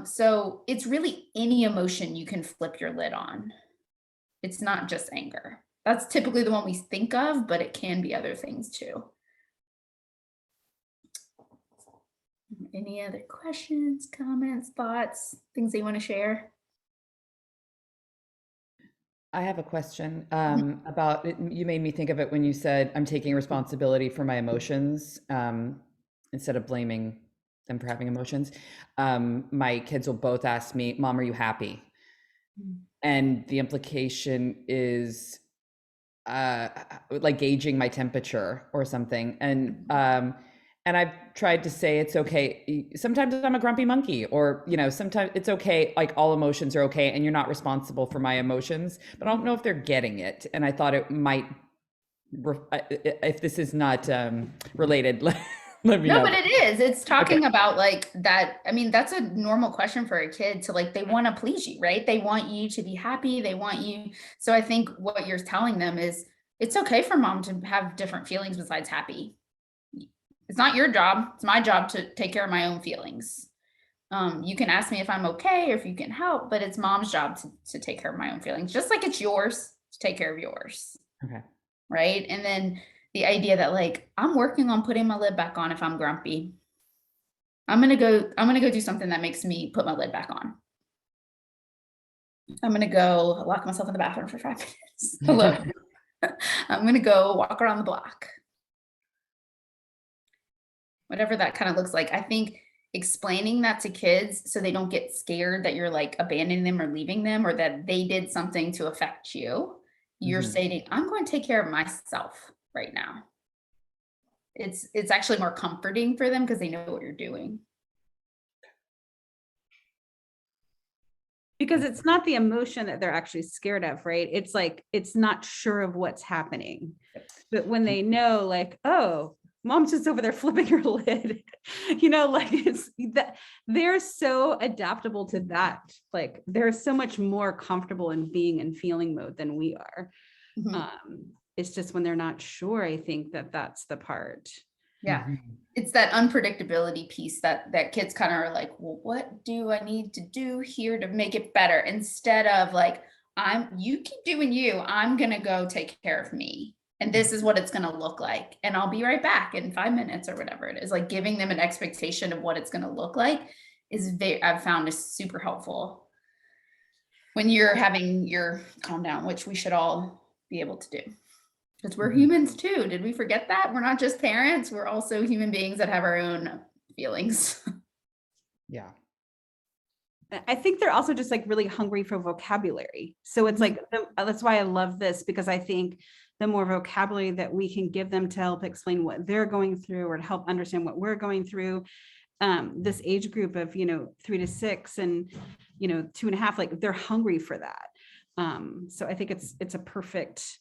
So it's really any emotion you can flip your lid on. It's not just anger. That's typically the one we think of, but it can be other things too. Any other questions, comments, thoughts, things they want to share? I have a question about it. You made me think of it when you said I'm taking responsibility for my emotions instead of blaming them for having emotions. My kids will both ask me, Mom, are you happy? And the implication is like gauging my temperature or something. And And I've tried to say it's okay. Sometimes I'm a grumpy monkey, or, sometimes it's okay. Like, all emotions are okay, and you're not responsible for my emotions, but I don't know if they're getting it. And I thought it might, if this is not related, let me No, know. but it is. It's talking about like that. I mean, that's a normal question for a kid to like, they want to please you, right? They want you to be happy. They want you. So I think what you're telling them is it's okay for mom to have different feelings besides happy. It's not your job. It's my job to take care of my own feelings. You can ask me if I'm okay or if you can help, but it's mom's job to take care of my own feelings, just like it's yours to take care of yours. Okay. Right. And then the idea that like, I'm working on putting my lid back on if I'm grumpy. I'm gonna go do something that makes me put my lid back on. I'm gonna go lock myself in the bathroom for 5 minutes. Hello. I'm gonna go walk around the block. Whatever that kind of looks like. I think explaining that to kids so they don't get scared that you're like abandoning them or leaving them, or that they did something to affect you. You're saying, I'm going to take care of myself right now. It's actually more comforting for them because they know what you're doing. Because it's not the emotion that they're actually scared of, right? It's like, it's not sure of what's happening. But when they know, like, oh, mom's just over there flipping her lid, like it's that they're so adaptable to that. Like, they're so much more comfortable in being in feeling mode than we are. It's just when they're not sure, I think that's the part. Yeah. It's that unpredictability piece that kids kind of are like, well, what do I need to do here to make it better? Instead of like, you keep doing you, I'm going to go take care of me. And this is what it's going to look like. And I'll be right back in 5 minutes or whatever it is. Like, giving them an expectation of what it's going to look like I've found is super helpful when you're having your calm down, which we should all be able to do. Because we're humans too. Did we forget that? We're not just parents. We're also human beings that have our own feelings. Yeah. I think they're also just like really hungry for vocabulary. So it's like, that's why I love this, because I think the more vocabulary that we can give them to help explain what they're going through, or to help understand what we're going through, this age group of, 3 to 6 and, 2.5, like, they're hungry for that. So I think it's a perfect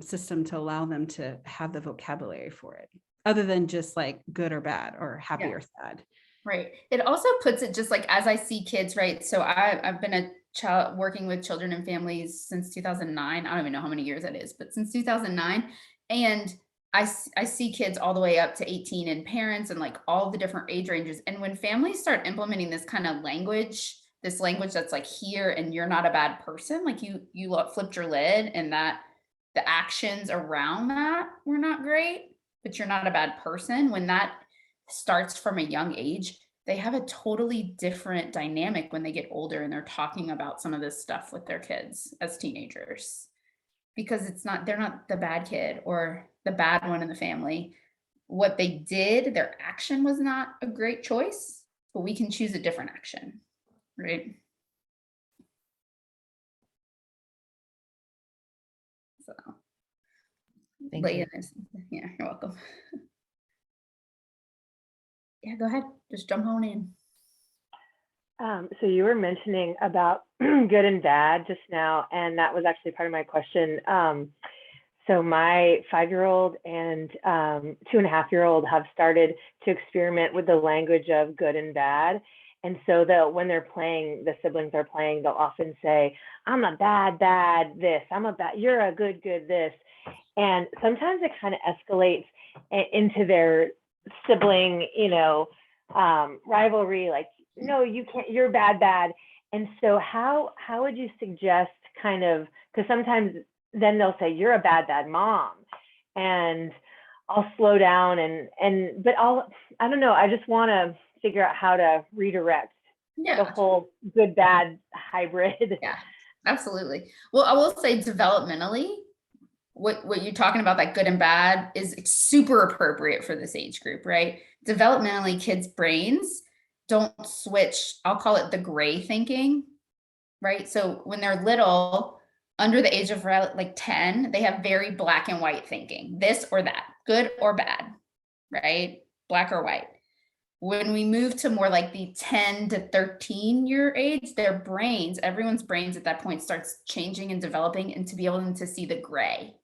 system to allow them to have the vocabulary for it, other than just like good or bad or happy or sad. Right. It also puts it just like, as I see kids, right? So I've been a child working with children and families since 2009. I don't even know how many years that is, but since 2009. And I see kids all the way up to 18 and parents and like all the different age ranges. And when families start implementing this kind of language, this language that's like, here, and you're not a bad person, like you flipped your lid, and that the actions around that were not great, but you're not a bad person. When that starts from a young age, they have a totally different dynamic when they get older and they're talking about some of this stuff with their kids as teenagers, because they're not the bad kid or the bad one in the family. What they did, their action was not a great choice, but we can choose a different action, right? So Thank you. Yeah, you're welcome. Yeah, go ahead. Just jump on in. So you were mentioning about good and bad just now, and that was actually part of my question. So my 5-year-old and 2.5-year-old have started to experiment with the language of good and bad. And so when they're playing, the siblings are playing, they'll often say, I'm a bad this, you're a good this. And sometimes it kind of escalates into their sibling, rivalry, like, no, you can't, you're bad. And so how would you suggest kind of, because sometimes then they'll say, you're a bad mom. And I'll slow down but I don't know, I just want to figure out how to redirect the whole good, bad hybrid. Yeah, absolutely. Well, I will say developmentally, what you're talking about, that good and bad, is super appropriate for this age group, right? Developmentally, kids' brains don't switch. I'll call it the gray thinking, right? So when they're little, under the age of like 10, they have very black and white thinking, this or that, good or bad, right? black or white. When we move to more like the 10 to 13 year age, their brains, everyone's brains at that point starts changing and developing, and to be able to see the gray.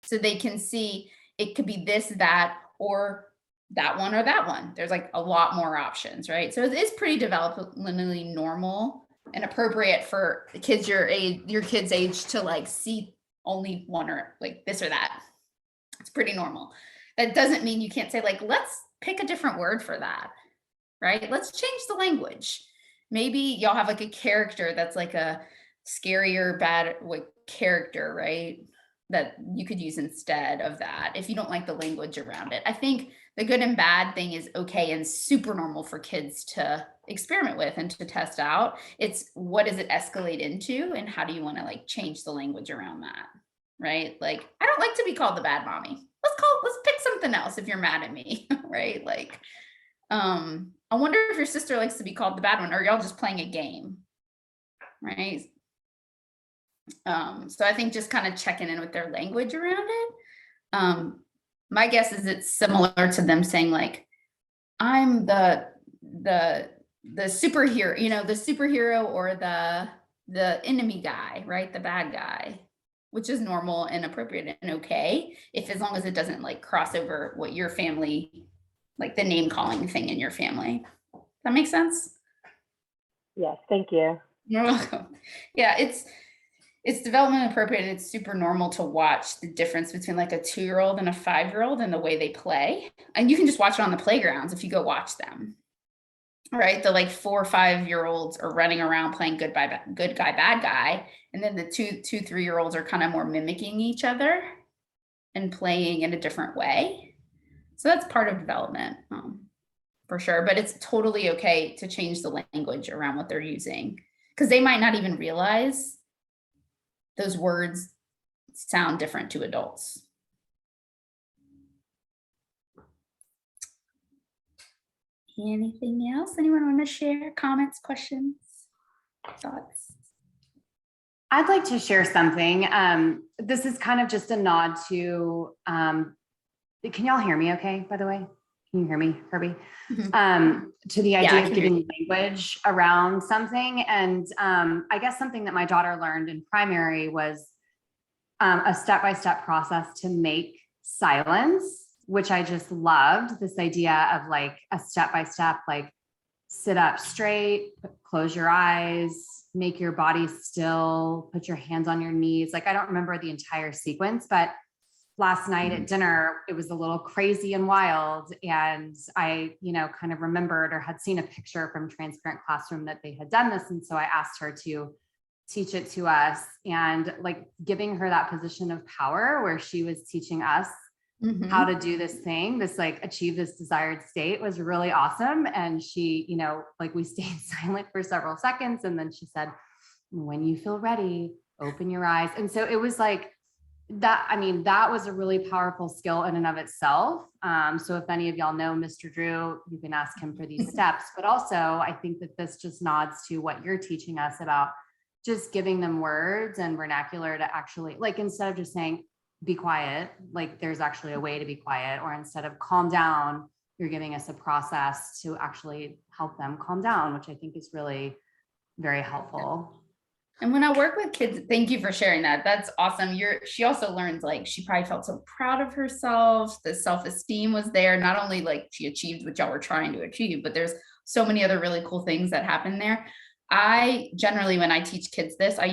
So they can see it could be this, that, or that one or that one. There's like a lot more options, right? So it is pretty developmentally normal and appropriate for the kids your kid's age to like see only one or like this or that. It's pretty normal. That doesn't mean you can't say like, let's pick a different word for that, right? Let's change the language. Maybe y'all have like a character that's like a scarier, bad like character, right? That you could use instead of that if you don't like the language around it. I think the good and bad thing is okay and super normal for kids to experiment with and to test out. It's what does it escalate into, and how do you want to like change the language around that, right? Like, I don't like to be called the bad mommy. Let's pick something else if you're mad at me, right? Like, I wonder if your sister likes to be called the bad one, or y'all just playing a game, right? So I think just kind of checking in with their language around it. My guess is it's similar to them saying like, I'm the superhero, you know, the superhero or the enemy guy, right? The bad guy, which is normal and appropriate and okay, if as long as it doesn't like cross over what your family, like the name calling thing in your family. That makes sense? Yes, thank you. You're welcome. Yeah, it's development appropriate, and it's super normal to watch the difference between like a 2-year-old and a 5-year-old and the way they play. And you can just watch it on the playgrounds if you go watch them, right? The like 4 or 5-year-olds are running around playing good guy, bad guy. And then the 2-3-year-olds are kind of more mimicking each other and playing in a different way. So that's part of development for sure. But it's totally okay to change the language around what they're using, because they might not even realize those words sound different to adults. Anything else? Anyone want to share? Comments, questions, thoughts? I'd like to share something. This is kind of just a nod to, can y'all hear me okay, by the way? Can you hear me, Kirby? Mm-hmm. To the idea of giving language around something. And I guess something that my daughter learned in primary was a step-by-step process to make silence, which I just loved. This idea of like a step-by-step, like sit up straight, close your eyes, make your body still, put your hands on your knees. Like, I don't remember the entire sequence, but last night at dinner, it was a little crazy and wild. And I, kind of remembered or had seen a picture from Transparent Classroom that they had done this. And so I asked her to teach it to us, and like giving her that position of power where she was teaching us how to do this thing, this like achieve this desired state, was really awesome. And she, like we stayed silent for several seconds. And then she said, when you feel ready, open your eyes. And so it was like, that was a really powerful skill in and of itself. So if any of y'all know Mr. Drew, you can ask him for these steps, but also I think that this just nods to what you're teaching us about just giving them words and vernacular to actually, like, instead of just saying, be quiet, like there's actually a way to be quiet, or instead of calm down, you're giving us a process to actually help them calm down, which I think is really very helpful. And when I work with kids, thank you for sharing that. That's awesome. She also learned, like, she probably felt so proud of herself. The self-esteem was there. Not only like she achieved what y'all were trying to achieve, but there's so many other really cool things that happen there. I generally, when I teach kids this, I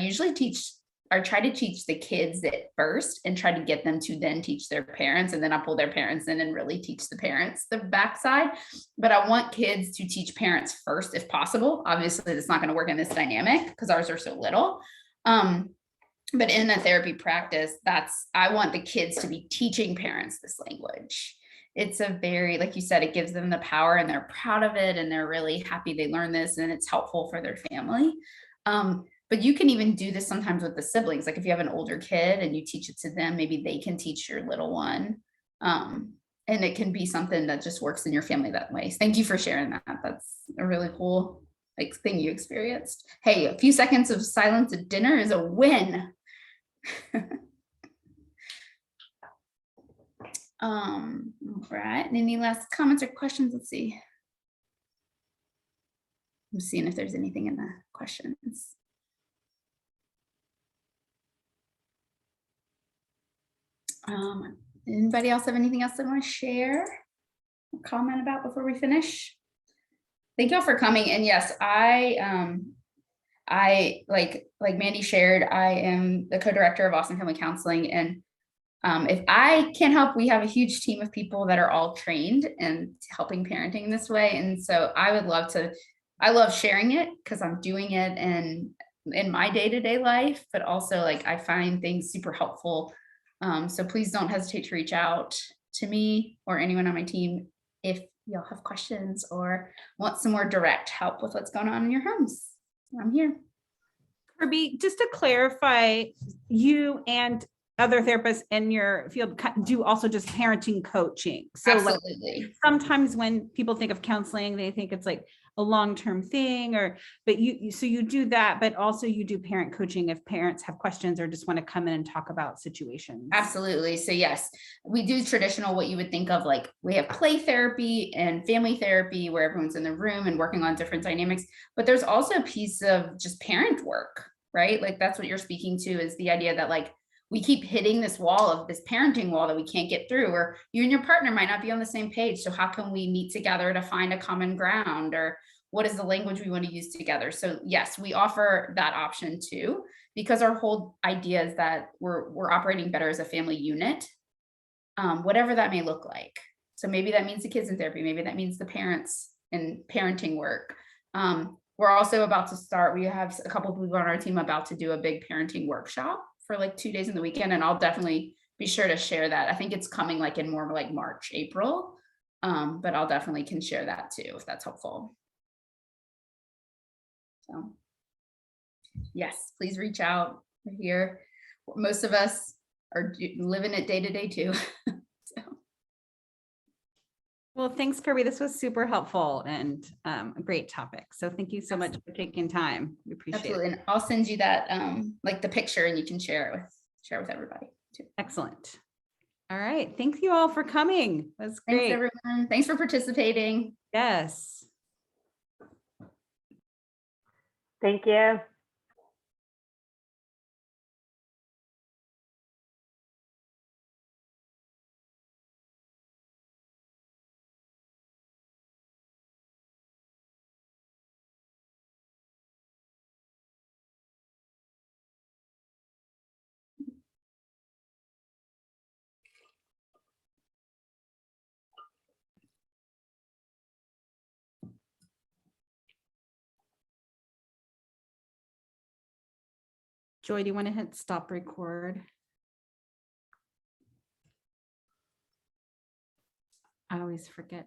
try to teach the kids it first and try to get them to then teach their parents. And then I pull their parents in and really teach the parents the backside. But I want kids to teach parents first if possible. Obviously, it's not going to work in this dynamic because ours are so little. But in a therapy practice, I want the kids to be teaching parents this language. It's a very, like you said, it gives them the power and they're proud of it and they're really happy they learned this and it's helpful for their family. But you can even do this sometimes with the siblings. Like if you have an older kid and you teach it to them, maybe they can teach your little one. And it can be something that just works in your family that way. So thank you for sharing that. That's a really cool thing you experienced. Hey, a few seconds of silence at dinner is a win. Right. Any last comments or questions? Let's see. I'm seeing if there's anything in the questions. Anybody else have anything else they want to share or comment about before we finish? Thank you all for coming. And yes, I like Mandy shared, I am the co-director of Austin Family Counseling. And if I can't help, we have a huge team of people that are all trained and helping parenting this way. And so I would love to, I love sharing it because I'm doing it and in my day-to-day life, but also like I find things super helpful. So please don't hesitate to reach out to me or anyone on my team if y'all have questions or want some more direct help with what's going on in your homes. I'm here. Kirby, just to clarify, you and other therapists in your field do also just parenting coaching. So Absolutely. like sometimes when people think of counseling, they think it's like a long-term thing but you do that, but also you do parent coaching if parents have questions or just want to come in and talk about situations. Absolutely. So yes, we do traditional, what you would think of, like we have play therapy and family therapy where everyone's in the room and working on different dynamics, but there's also a piece of just parent work, right? Like that's what you're speaking to, is the idea that like we keep hitting this wall of this parenting wall that we can't get through, or you and your partner might not be on the same page. So how can we meet together to find a common ground, or what is the language we want to use together? So yes, we offer that option too, because our whole idea is that we're operating better as a family unit, whatever that may look like. So maybe that means the kids in therapy, maybe that means the parents in parenting work. We're also about to start, we have a couple of people on our team about to do a big parenting workshop for like 2 days in the weekend, and I'll definitely be sure to share that. I think it's coming like in more like March, April, but I'll definitely can share that too, if that's helpful. So yes, please reach out. We're here. Most of us are living it day to day too. So. Well, thanks, Kirby. This was super helpful and a great topic. So thank you so much for taking time. We appreciate Absolutely. it. And I'll send you that like the picture, and you can share it with everybody too. Excellent. All right. Thank you all for coming. That's great. Thanks everyone. Thanks for participating. Yes. Thank you. Joy, do you want to hit stop record? I always forget.